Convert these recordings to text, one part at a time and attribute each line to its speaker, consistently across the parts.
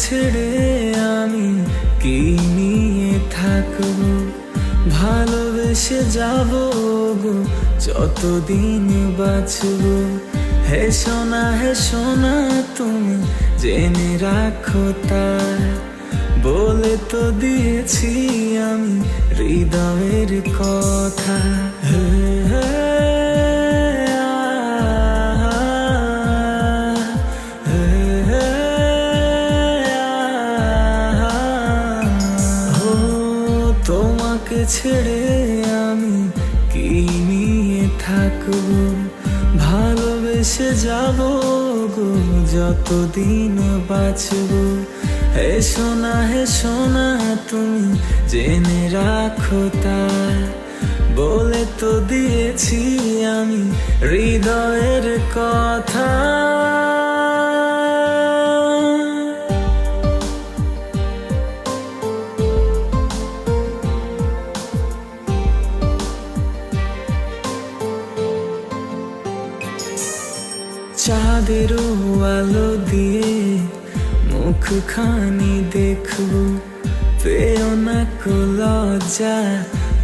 Speaker 1: ছেড়ে আমি কি নিয়ে থাকবো, ভালোবেসে যাব গো যতদিন বাঁচবো। হে সোনা তুমি জেনে রাখো তাই, বলে তো দিয়েছি আমি হৃদয়ের কথা। তোমাকে ছেড়ে আমি কি নিয়ে থাকবো, ভালোবেসে যাব গো যতদিন বাঁচবো। হে সোনা তুমি জেনে রাখো তাই, বলে তো দিয়েছি আমি হৃদয়ের কথা। চাঁদেরও আলো দিয়ে মুখখানি দেখবো, পেও না কো লজ্জা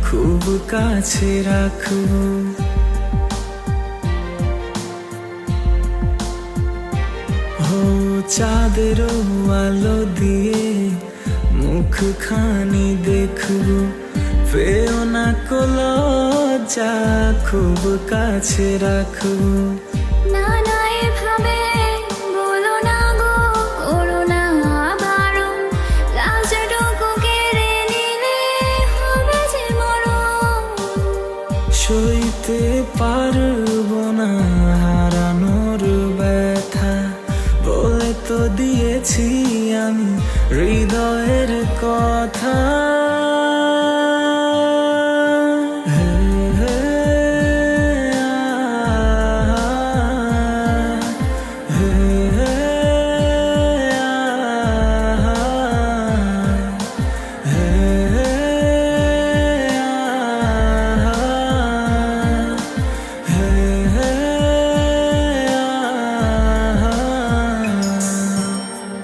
Speaker 1: খুব কাছে রাখবো। ও চাঁদেরও আলো দিয়ে মুখখানি দেখবো, পেও না কো লজ্জা খুব কাছে রাখবো।
Speaker 2: না না এভাবে বলো না গো, করো না বারণ, লাজটুকু কেড়ে নিলে হবে যে মরণ।
Speaker 1: সইতে পারবো না হারানোর ব্যথা, বলে তো দিয়েছি আমি হৃদয়ের কথা।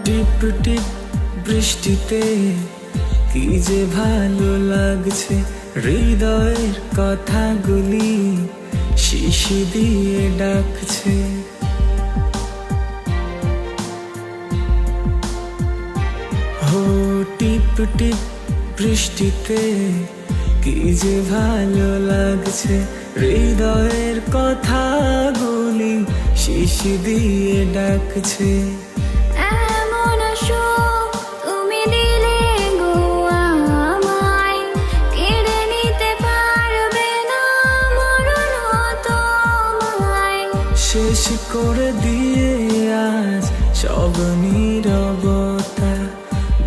Speaker 1: টিপ টিপ বৃষ্টিতে কি যে ভালো লাগছে, হৃদয়ের কথাগুলি শিশি দিয়ে ডাকছে। হো টিপ টিপ বৃষ্টিতে কি যে ভালো লাগছে, হৃদয়ের কথাগুলি শিশি দিয়ে ডাকছে।
Speaker 2: এমন সুখ তুমি দিলে গো আমায়, কেড়ে নিতে পারবে না মরণ তোমায়।
Speaker 1: শেষ করে দিয়ে আজ সব নীরবতা,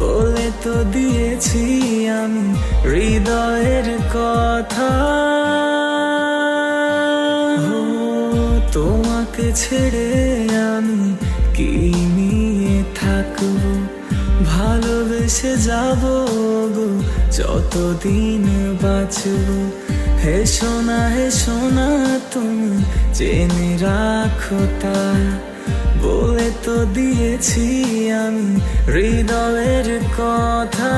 Speaker 1: বলে তো দিয়েছি আমি হৃদয়ের কথা। তোমাকে ছেড়ে আমি কি নিয়ে থাকবো, ভালোবেসে যাব গো যতদিন বাঁচবো। হে সোনা তুমি জেনে রাখো তাই, বলে তো দিয়েছি আমি হৃদয়ের কথা।